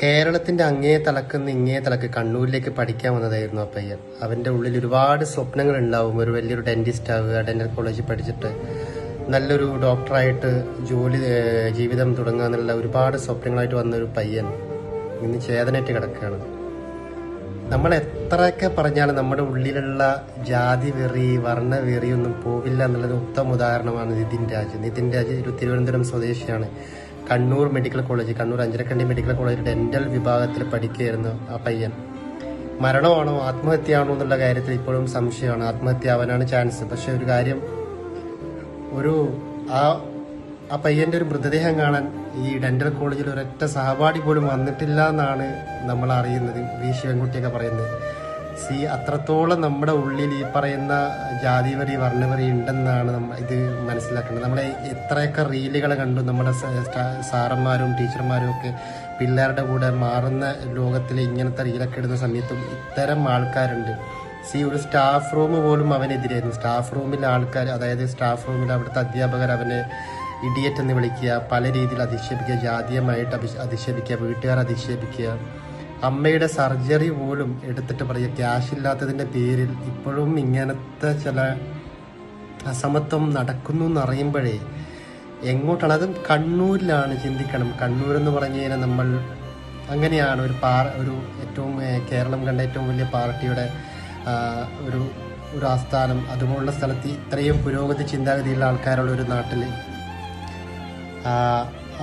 കേരളത്തിന്റെ അങ്ങേ തലക്കുന്ന് ഇങ്ങേ തലക്ക് കണ്ണൂരിലേക്ക് പഠിക്കാൻ വന്നതായിരുന്നു ആ പയ്യൻ. അവന്റെ ഉള്ളിൽ ഒരുപാട് സ്വപ്നങ്ങൾ ഉണ്ടാവും. ഒരു വലിയൊരു ഡെന്റിസ്റ്റ് ആവുക, ഡെന്റൽ കോളേജിൽ പഠിച്ചിട്ട് നല്ലൊരു ഡോക്ടറായിട്ട് ജീവിതം തുടങ്ങുക എന്നുള്ള ഒരുപാട് സ്വപ്നങ്ങളായിട്ട് വന്നൊരു പയ്യൻ ഇന്ന് ചേതനേറ്റ് കിടക്കുകയാണ്. നമ്മൾ എത്രയൊക്കെ പറഞ്ഞാലും നമ്മുടെ ഉള്ളിലുള്ള ജാതി വെറി, വർണ്ണവെറി ഒന്നും പോവില്ല എന്നുള്ളത് ഉത്തമ ഉദാഹരണമാണ് നിതിൻ രാജ്. ഒരു തിരുവനന്തപുരം സ്വദേശിയാണ്. Kannur medical college, Kannur Anjarakandy medical college dental വിഭാഗത്തിൽ പഠിക്കുകയായിരുന്നു ആ പയ്യൻ. മരണമാണോ ആത്മഹത്യയാണോ എന്നുള്ള കാര്യത്തിൽ ഇപ്പോഴും സംശയമാണ്. ആത്മഹത്യ ആവാനാണ് ചാൻസ്. പക്ഷെ ഒരു കാര്യം, ആ പയ്യന്റെ ഒരു മൃതദേഹം കാണാൻ ഈ ഡെന്റൽ കോളേജിൽ ഒരൊറ്റ സഹപാഠി പോലും വന്നിട്ടില്ല എന്നാണ് നമ്മൾ അറിയുന്നത്. വി ശിവൻകുട്ടിയൊക്കെ പറയുന്നത്. അത്രത്തോളം നമ്മുടെ ഉള്ളിൽ ഈ പറയുന്ന ജാതിവരി, വർണ്ണവരി ഉണ്ടെന്നാണ് ഇത് മനസ്സിലാക്കേണ്ടത്. നമ്മളെ എത്രയൊക്കെ റീലുകൾ കണ്ടു നമ്മുടെ സാറന്മാരും ടീച്ചർമാരും ഒക്കെ പിള്ളേരുടെ കൂടെ മാറുന്ന ലോകത്തിൽ ഇങ്ങനത്തെ റീലൊക്കെ ഇടുന്ന സമയത്തും ഇത്തരം ആൾക്കാരുണ്ട്. ഒരു സ്റ്റാഫ് റൂം പോലും അവനെതിരായിരുന്നു. സ്റ്റാഫ് റൂമിലെ ആൾക്കാർ, അതായത് സ്റ്റാഫ് റൂമിൽ അവിടുത്തെ അധ്യാപകർ അവനെ ഇഡിയറ്റ് എന്ന് വിളിക്കുക, പല രീതിയിൽ അധിക്ഷേപിക്കുക, ജാതീയമായിട്ട് അധിക്ഷേപിക്കുക, വീട്ടുകാർ അധിക്ഷേപിക്കുക. അമ്മയുടെ സർജറി പോലും എടുത്തിട്ട് പറയുക, ക്യാഷ് ഇല്ലാത്തതിൻ്റെ പേരിൽ ഇപ്പോഴും ഇങ്ങനത്തെ ചില അസമത്വം നടക്കുന്നു എന്നറിയുമ്പോഴേ എങ്ങോട്ടാണ്? അതും കണ്ണൂരിലാണ്. ചിന്തിക്കണം. കണ്ണൂർ എന്ന് പറഞ്ഞു കഴിഞ്ഞാൽ നമ്മൾ അങ്ങനെയാണ് ഒരു ഏറ്റവും കേരളം കണ്ട ഏറ്റവും വലിയ പാർട്ടിയുടെ ഒരു ആസ്ഥാനം. അതുപോലുള്ള സ്ഥലത്ത് ഇത്രയും പുരോഗതി ചിന്താഗതിയുള്ള ആൾക്കാരുള്ള ഒരു നാട്ടിൽ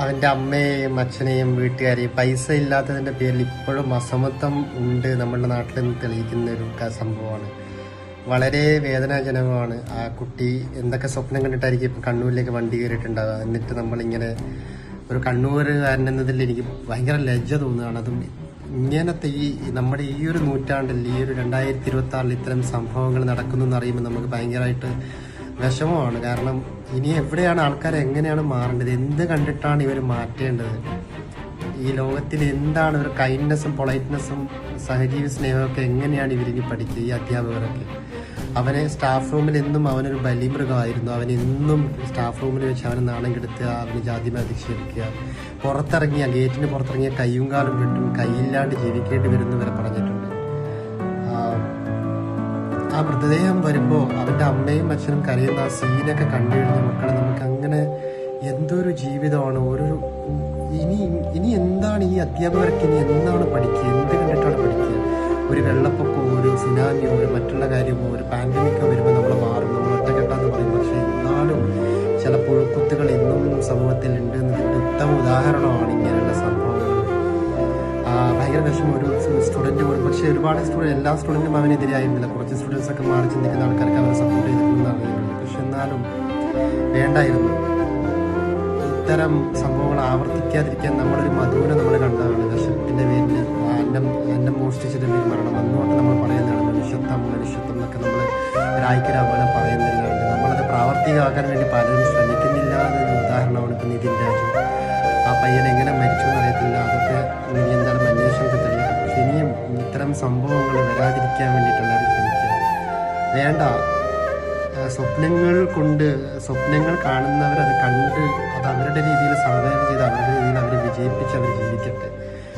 അവൻ്റെ അമ്മയെയും അച്ഛനെയും വീട്ടുകാരെയും പൈസ ഇല്ലാത്തതിൻ്റെ പേരിൽ ഇപ്പോഴും അസമത്വം ഉണ്ട് നമ്മളുടെ നാട്ടിൽ നിന്ന് തെളിയിക്കുന്ന ഒരു സംഭവമാണ്. വളരെ വേദനാജനകമാണ്. ആ കുട്ടി എന്തൊക്കെ സ്വപ്നം കണ്ടിട്ടായിരിക്കും ഇപ്പം കണ്ണൂരിലേക്ക് വണ്ടി കയറിയിട്ടുണ്ടാവുക. എന്നിട്ട് നമ്മളിങ്ങനെ ഒരു കണ്ണൂരുകാരൻ എന്നതിൽ എനിക്ക് ഭയങ്കര ലജ്ജ തോന്നുകയാണ്. അതും ഇങ്ങനത്തെ നമ്മുടെ ഈ ഒരു നൂറ്റാണ്ടിൽ, ഈ ഒരു 2026 ഇത്തരം സംഭവങ്ങൾ നടക്കുന്നു എന്നറിയുമ്പോൾ നമുക്ക് ഭയങ്കരമായിട്ട് വിഷമമാണ്. കാരണം ഇനി എവിടെയാണ് ആൾക്കാർ എങ്ങനെയാണ് മാറേണ്ടത്? എന്ത് കണ്ടിട്ടാണ് ഇവർ മാറ്റേണ്ടത്? ഈ ലോകത്തിൽ എന്താണ് ഒരു കൈൻഡ്നെസ്സും പൊളൈറ്റ്നെസ്സും സഹജീവി സ്നേഹമൊക്കെ എങ്ങനെയാണ് ഇവരിനി പഠിക്കുക? ഈ അധ്യാപകരൊക്കെ അവനെ സ്റ്റാഫ് റൂമിൽ എന്നും അവനൊരു ബലിമൃഗമായിരുന്നു. അവനെന്നും സ്റ്റാഫ് റൂമിൽ വെച്ച് അവനെ നാണം കെടുത്തുക, അവന് ജാതിമ അധിക്ഷേപിക്കുക, ഗേറ്റിന് പുറത്തിറങ്ങിയ കയ്യും കാലും കിട്ടും, കൈയില്ലാണ്ട് ജീവിക്കേണ്ടി വരുന്നു വരെ പറഞ്ഞിട്ടുണ്ട്. ആ മൃതദേഹം വരുമ്പോൾ അവൻ്റെ അമ്മയും അച്ഛനും കരയുന്ന ആ സീനൊക്കെ കണ്ടു കഴിഞ്ഞാൽ മക്കളെ നമുക്ക് അങ്ങനെ എന്തൊരു ജീവിതമാണ്. ഇനി എന്താണ് ഈ അധ്യാപകർക്ക് ഇനി എന്താണ് പഠിക്കുക? എന്ത് കണ്ടിട്ടാണ് പഠിക്കുക? ഒരു വെള്ളപ്പൊക്കമോ ഒരു സുനാമിയോ ഒരു മറ്റുള്ള കാര്യമോ ഒരു പാൻഡമിക്കോ വരുമ്പോൾ നമ്മൾ മാറും, നമ്മൾ ഒറ്റക്കെട്ടാന്ന് പറയും. പക്ഷേ എന്നാലും ചില പുഴുക്കുത്തുകൾ ഇന്നും സമൂഹത്തിൽ ഉണ്ട് എന്നതിൻ്റെ ഉത്തമ ഉദാഹരണമാണ് ഇങ്ങനെയുള്ള സംഭവങ്ങൾ. ഭയങ്കര വിഷമം. ഒരു സ്റ്റുഡൻറ്റ് പോലും, പക്ഷേ ഒരുപാട് എല്ലാ സ്റ്റുഡൻറ്റും അവനെതിരായിരുന്നില്ല. കുറച്ച് സ്റ്റുഡൻസൊക്കെ മാറി ചിന്തിക്കുന്ന ആൾക്കാർക്ക് അവരെ സപ്പോർട്ട് ചെയ്തിട്ടുണ്ടെന്നാണ് അറിയുന്നത്. പക്ഷെ എന്നാലും വേണ്ടായിരുന്നു. ഇത്തരം സംഭവങ്ങൾ ആവർത്തിക്കാതിരിക്കാൻ നമ്മളൊരു മധുവിനെ നമ്മൾ കണ്ടതാണ്. വിഷത്തിൻ്റെ പേരിൽ അന്നം മോഷ്ടിച്ചതിൻ്റെ പേരിൽ മരണം. അന്നുകൊണ്ട് നമ്മൾ പറയുന്നതാണ് മനുഷ്യത്വം എന്നൊക്കെ നമ്മൾ ഒരായിക്കരാമനം പറയുന്നില്ലാണ്ട് നമ്മളത് പ്രാവർത്തികമാക്കാൻ വേണ്ടി പലരും ശ്രമിക്കുന്നില്ല എന്നൊരു ഉദാഹരണമാണ് ഇപ്പം നിതിൻ രാജ്. ആ പയ്യൻ എങ്ങനെ മരിച്ചു എന്നറിയത്തില്ല. അതൊക്കെ ഇനി എന്തായാലും അന്വേഷണത്തിൽ തെളിയിക്കും. പക്ഷെ ഇനിയും ഇത്തരം സംഭവങ്ങൾ വരാതിരിക്കാൻ വേണ്ടിയിട്ട് എല്ലാവരും ശ്രമിക്കുക. വേണ്ട, സ്വപ്നങ്ങൾ കാണുന്നവർ അത് കണ്ട് അത് അവരുടെ രീതിയിൽ സർവൈവ് ചെയ്ത് അവരുടെ രീതിയിൽ അവർ വിജയിപ്പിച്ച് അവർ ജീവിക്കട്ടെ.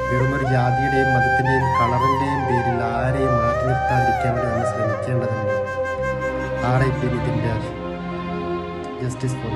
വെറുമൊരു ജാതിയുടെയും മതത്തിൻ്റെയും കളറിൻ്റെയും പേരിൽ ആരെയും മാറ്റി നിർത്താതിരിക്കാൻ വേണ്ടി നമ്മൾ ശ്രമിക്കേണ്ടതുണ്ട്. RIP Nithin Raj. Justice four